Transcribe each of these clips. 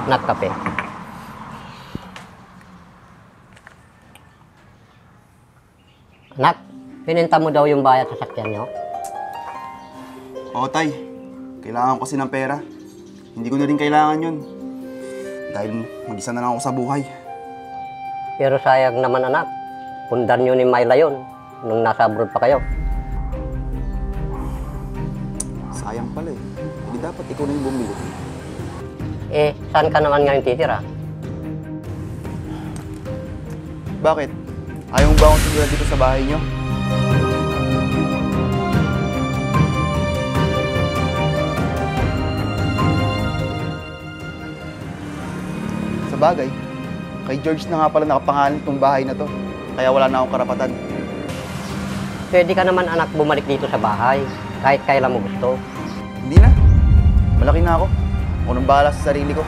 nagkape. Anak, pininta mo daw yung bayad sa sakyan nyo? Oo, Tay. Kailangan ko kasi ng pera. Hindi ko na rin kailangan yun. Dahil mag-isa na lang ako sa buhay. Pero sayang naman anak, pundar nyo ni Myla yun nung nasa abroad pa kayo. Sayang pala eh. Hindi dapat ikaw na yung bumili. Eh, saan ka naman ngayon titira? Bakit? Ayaw mo ba akong tumira dito sa bahay nyo? Sa bagay, kay George na nga pala nakapangalan itong bahay na to. Kaya wala na akong karapatan. Pwede ka naman anak bumalik dito sa bahay, kahit kailan mo gusto. Hindi na. Malaki na ako. Ako nang bahala sa sarili ko.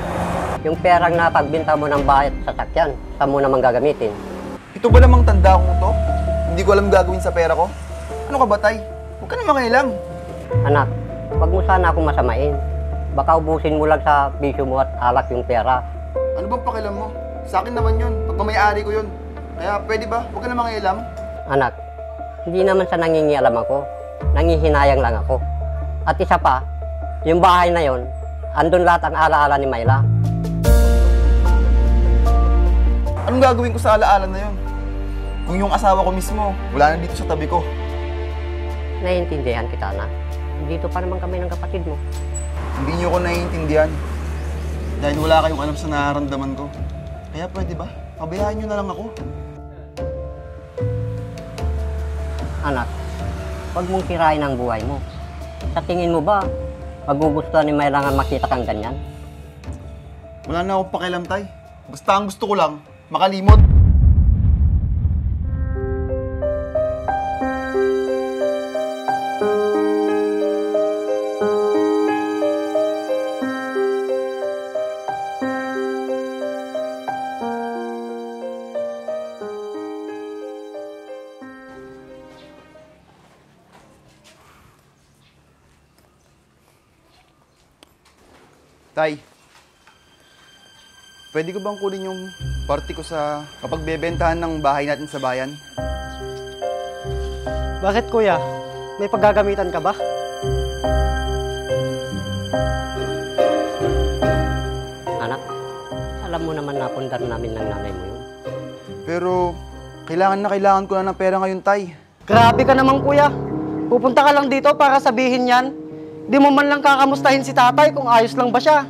Yung perang napagbinta mo ng bayad sa sakyan, saan mo naman gagamitin? Ito ba namang tanda kong to? Hindi ko alam gagawin sa pera ko? Ano ka ba, Tay? Huwag ka na makialam. Anak, wag mo sana akong masamain. Baka ubusin mo lang sa bisyo mo at alak yung pera. Ano bang pakialam mo? Sa akin naman yun. Pagmamayari ko yun. Kaya pwede ba? Huwag ka na makialam. Anak, hindi naman sa nangingialam ako. Nangihinayang lang ako. At isa pa, yung bahay na yon, andun lahat ang alaala ni Myla. Anong gagawin ko sa alaala na yun? Kung yung asawa ko mismo, wala na dito sa tabi ko. Naiintindihan kita, anak. Dito pa naman kami ng kapatid mo. Hindi niyo ko naiintindihan. Dahil wala kayong alam sa nararamdaman ko. Kaya pwede ba? Pabayaan niyo na lang ako. Anak, wag mong sirain ang buhay mo. Sa tingin mo ba, magugustuhan ni Myla nga makita kang ganyan? Wala na akong pakialam, Tay. Basta ang gusto ko lang, makalimot. Tay, pwede ko bang kunin yung party ko sa kapagbebentahan ng bahay natin sa bayan? Bakit kuya? May paggagamitan ka ba? Anak, alam mo naman na pundar namin ng nanay mo yun. Pero kailangan ko na ng pera ngayon, Tay. Grabe ka naman kuya. Pupunta ka lang dito para sabihin yan. Di mo man lang kakamustahin si tatay kung ayos lang ba siya.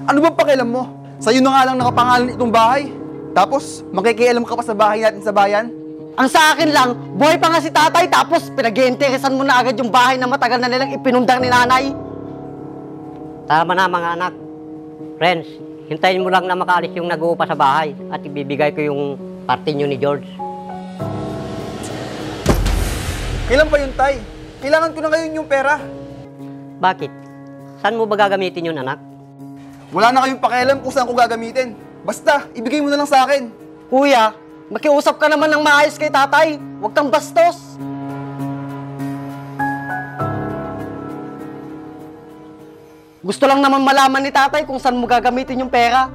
Ano ba pakialam mo? Sa'yo na nga lang nakapangalan itong bahay. Tapos, makikialam ka pa sa bahay natin sa bayan? Ang sa akin lang, buhay pa nga si tatay tapos pinag-iinteresan mo na agad yung bahay na matagal na nilang ipinundar ni nanay. Tama na mga anak. Friends, hintayin mo lang na makaalis yung nag-uupa sa bahay at ibibigay ko yung party nyo ni George. Kailan pa yun, Tay? Kailangan ko na ngayon yung pera. Bakit? Saan mo ba gagamitin yun, anak? Wala na kayong pakialam kung saan ko gagamitin. Basta, ibigay mo na lang sa akin. Kuya, makiusap ka naman ng maayos kay tatay. Huwag kang bastos. Gusto lang naman malaman ni tatay kung saan mo gagamitin yung pera.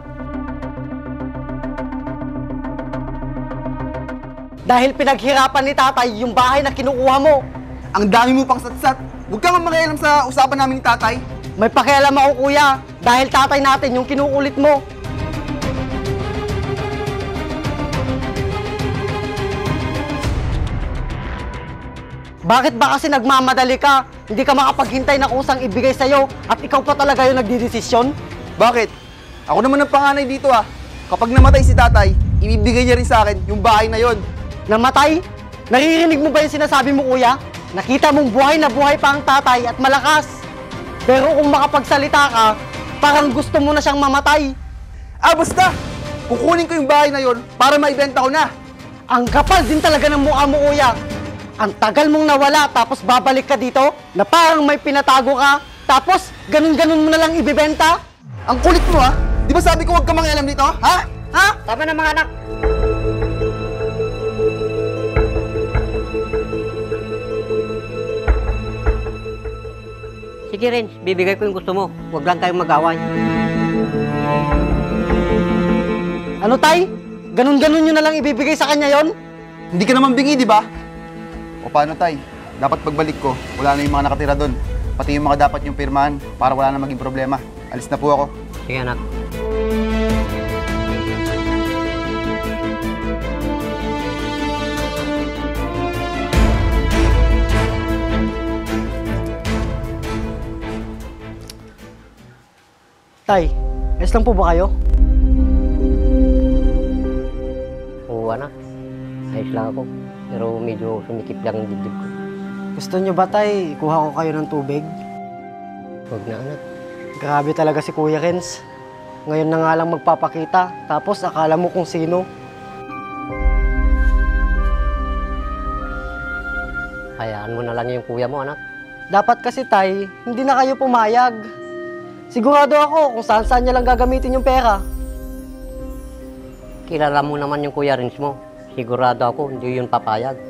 Dahil pinaghirapan ni tatay yung bahay na kinukuha mo. Ang dami mo pang satsat. Huwag ka nga makialam sa usapan namin ni tatay. May pakialam ako kuya, dahil tatay natin yung kinukulit mo. Bakit ba kasi nagmamadali ka? Hindi ka makapaghintay na kusang ibigay sa'yo at ikaw pa talaga yung nagdidesisyon? Bakit? Ako naman ang panganay dito ah. Kapag namatay si tatay, ibibigay niya rin sa akin yung bahay na yon. Namatay? Naririnig mo ba yung sinasabi mo kuya? Nakita mong buhay na buhay pa ang tatay at malakas. Pero kung makapagsalita ka, parang gusto mo na siyang mamatay. Ah, basta! Kukunin ko yung bahay na yon para maibenta ko na. Ang kapal din talaga ng mukha mo, kuya. Ang tagal mong nawala, tapos babalik ka dito, na parang may pinatago ka, tapos ganun-ganun mo na lang ibibenta? Ang kulit mo, ha? Di ba sabi ko huwag ka mangialam dito, ha? Ha? Tama na mga anak! Sige, Renz, bibigay ko yung gusto mo. Huwag lang tayong mag-away. Ano, tay? Ganun-ganun nyo na lang ibibigay sa kanya yon? Hindi ka naman bingi, di ba? O paano, tay? Dapat pagbalik ko, wala na yung mga nakatira doon. Pati yung mga dapat yung pirmahan para wala na maging problema. Alis na po ako. Sige anak. Tay, ayos lang po ba kayo? Oo anak. Ayos lang ako. Pero medyo sumikip lang ang dibdib ko. Gusto nyo ba, tay, kuha ko kayo ng tubig? Huwag na anak. Grabe talaga si Kuya Renz. Ngayon na nga lang magpapakita, tapos akala mo kung sino. Hayaan mo na lang yung kuya mo anak. Dapat kasi, tay, hindi na kayo pumayag. Sigurado ako kung saan-saan niya lang gagamitin yung pera. Kilala mo naman yung kuya Rins mo. Sigurado ako hindi yun papayag.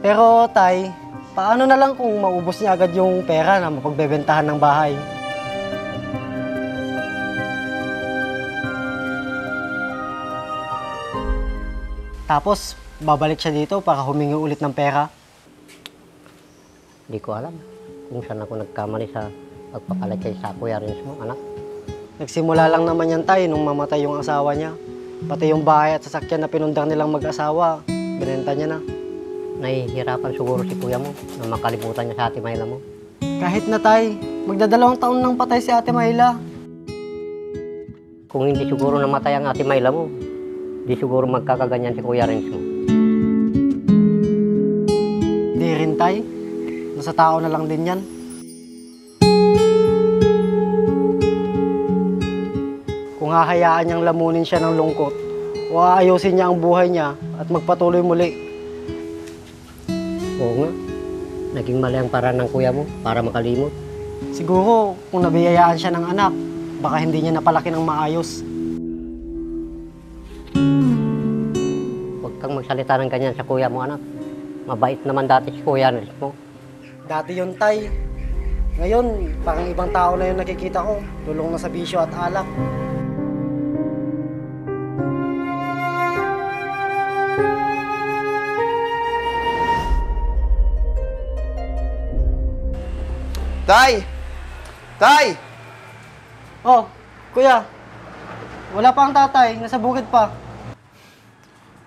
Pero, tay, paano na lang kung maubos niya agad yung pera na mapagbebentahan ng bahay? Tapos, babalik siya dito para humingi ulit ng pera. Hindi ko alam kung saan ako nagkamali sa pagpapalagay sa kuya Rins mo anak. Nagsimula lang naman yan, tay, nung mamatay yung asawa niya. Pati yung bahay at sasakyan na pinundang nilang mag-asawa, binenta niya na. Nahihirapan siguro si kuya mo na makalimutan niya sa ate Mayla mo. Kahit na, tay, magdadalawang taon nang patay si ate Mayla. Kung hindi siguro namatay ang ate Mayla mo, di siguro magkakaganyan si kuya Rins mo. Di rin, tay. Nasa tao na lang din yan. Kung hahayaan niyang lamunin siya ng lungkot, o aayusin niya ang buhay niya at magpatuloy muli. Oo nga, naging mali ang paraan ng kuya mo para makalimot. Siguro, kung nabiyayaan siya ng anak, baka hindi niya napalaki ng maayos. Huwag kang magsalita ng ganyan sa kuya mo anak. Mabait naman dati si kuya Rins mo. Dati yun, tay. Ngayon, parang ibang tao na yung nakikita ko, lulong na sa bisyo at alak. Tay! Tay! Oh, kuya. Wala pa ang tatay, nasa bukid pa.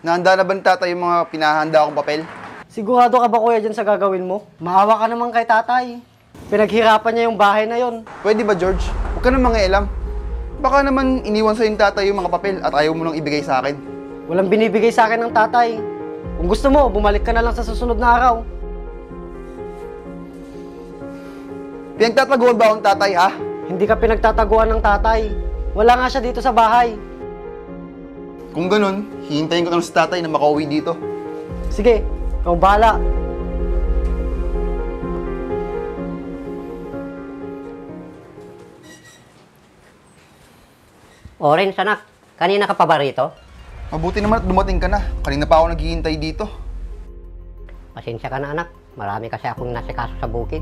Nahanda na ba ni tatay yung mga pinahanda akong papel? Sigurado ka ba, kuya, dyan sa gagawin mo? Maawa ka naman kay tatay. Pinaghirapan niya yung bahay na yon. Pwede ba, George? Huwag ka naman mangialam. Baka naman iniwan sa yung tatay yung mga papel at ayaw mo nang ibigay sa akin. Walang binibigay sa akin ng tatay. Kung gusto mo, bumalik ka na lang sa susunod na araw. Pinagtataguan ba akong tatay, ha? Hindi ka pinagtataguan ng tatay. Wala nga siya dito sa bahay. Kung ganun, hihintayin ko lang sa tatay na makauwi dito. Sige, ikaw bahala. Orange anak, kanina ka pa ba rito? Mabuti naman at dumating ka na. Kanina pa ako naghihintay dito. Pasensya ka na anak, marami kasi akong nasikaso sa bukid.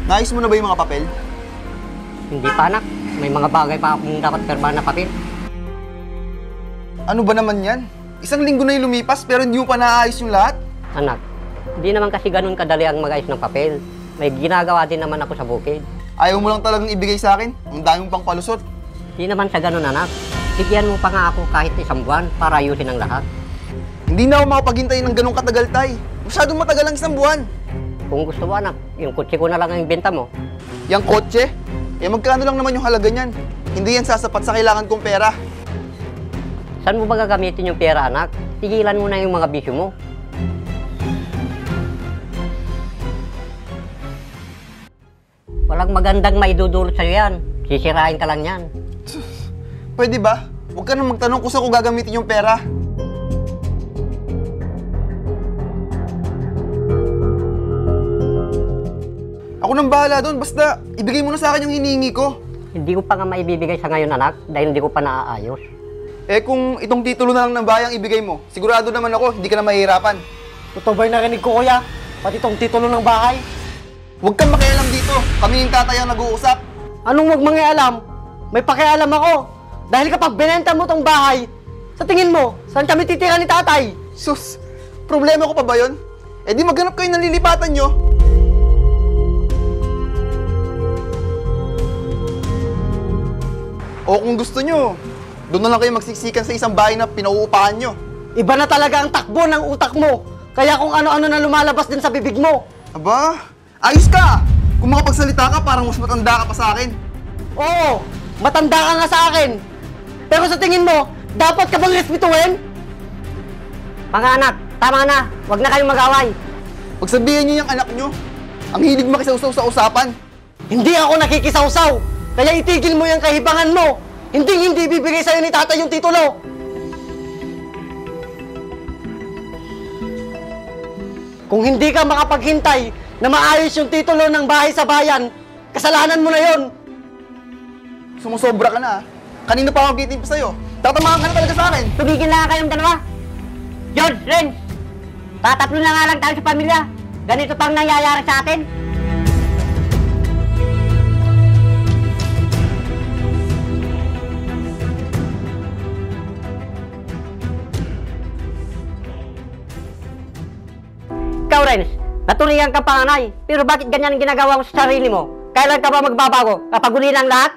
Naayos mo na ba yung mga papel? Hindi pa anak, may mga bagay pa akong dapat pirmahan na papel. Ano ba naman yan? Isang linggo na yung lumipas pero hindi mo pa naayos yung lahat? Anak, hindi naman kasi ganun kadali ang mag-ayos ng papel. May ginagawa din naman ako sa bukid. Ayaw mo lang talagang ibigay sa akin? Ang dami mong pang palusot. Hindi naman sa ganun anak. Bigyan mo pa nga ako kahit isang buwan para ayusin ang lahat. Hindi na ako makapaghintay ng ganong katagal, tay. Masyadong matagal ang isang buwan. Kung gusto mo anak, yung kutsi ko na lang ang ibenta mo. Yang kotse? Eh magkano lang naman yung halaga niyan? Hindi yan sasapat sa kailangan kong pera. Saan mo ba gagamitin yung pera anak? Tigilan mo na yung mga bisyo mo. Walang magandang maidudulot sa'yo yan. Sisirain ka lang yan. Pwede ba? Huwag ka nang magtanong kung saan ko gagamitin yung pera. Ako nang bahala doon. Basta ibigay mo na sa akin yung hinihingi ko. Hindi ko pa nga maibibigay sa ngayon anak dahil hindi ko pa naaayos. Eh kung itong titulo na lang ng bayang ibigay mo, sigurado naman ako, hindi ka na mahihirapan. Totoo ba yung narinig ko, kuya? Pati tong titulo ng bahay? Huwag kang makialam dito. Kami yung tatay ang nag-uusap. Anong wag mangialam? May pakialam ako. Dahil kapag binenta mo tong bahay, sa tingin mo, saan kami titira ni tatay? Sus, problema ko pa ba yun? Eh di maghanap kayo ng lilipatan nyo. O kung gusto nyo, doon na lang kayo magsiksikan sa isang bahay na pinauupahan nyo. Iba na talaga ang takbo ng utak mo. Kaya kung ano-ano na lumalabas din sa bibig mo. Aba, ayos ka! Kung makapagsalita ka, parang mas matanda ka pa sa akin. Oo, matanda ka nga sa akin. Pero sa tingin mo, dapat ka bang respetuhin? Mga anak, tama na. Huwag na kayong mag-away. Pagsabihin nyo yung anak nyo, ang hilig makisawsaw sa usapan. Hindi ako nakikisawsaw. Kaya itigil mo yung kahibangan mo. Hindi bibigay sa'yo ni tatay yung titulo. Kung hindi ka makapaghintay na maayos yung titulo ng bahay sa bayan, kasalanan mo na yon. Sumusobra ka na, ha? Kanino pa ako gitin pa sa'yo? Tatamaan ka na talaga sa akin. Tumigil na nga kayong dalawa. George, Ren, tatatlo na nga lang tayo sa pamilya. Ganito pang nangyayari sa atin. Ikaw, Renz, naturingan ka panganay. Pero bakit ganyan ang ginagawa mo sa sarili mo? Kailan ka ba magbabago? Kapag uli ng lahat?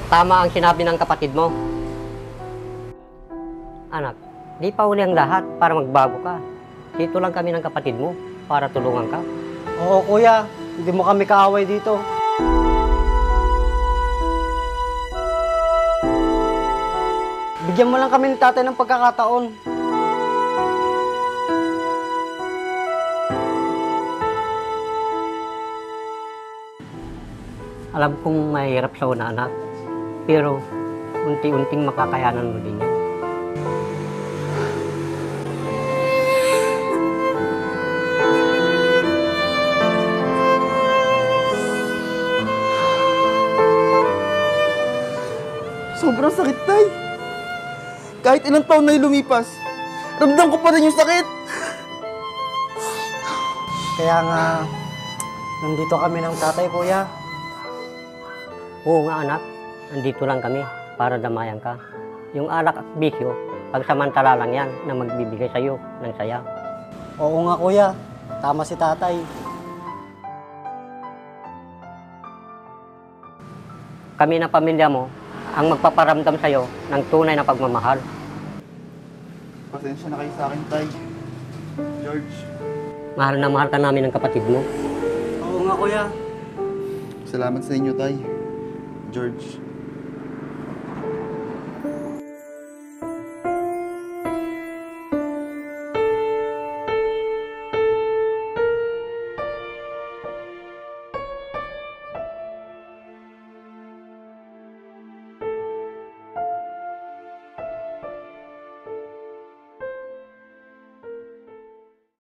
Tama ang sinabi ng kapatid mo. Anak, di pa uli ang lahat para magbago ka. Dito lang kami ng kapatid mo para tulungan ka. Oo, kuya. Hindi mo kami kaaway dito. Bigyan mo lang kami ni tatay ng pagkakataon. Alam kong mahirap sa una, anak. Pero unti-unting makakayanan mo din yan. Sobrang sakit, tay. Kahit ilang taon na yung lumipas, ramdam ko pa rin yung sakit. Kaya nga, nandito kami ng tatay, kuya. Oo nga, anak. Nandito lang kami para damayan ka. Yung alak at bisyo, pagsamantala lang yan na magbibigay sa'yo ng saya. Oo nga, kuya. Tama si tatay. Kami ng pamilya mo ang magpaparamdam sa'yo ng tunay na pagmamahal. Pasensya na kayo sa akin, tay. George. Mahal na mahal ka namin ng kapatid mo. Oo nga, kuya. Salamat sa inyo, tay. George.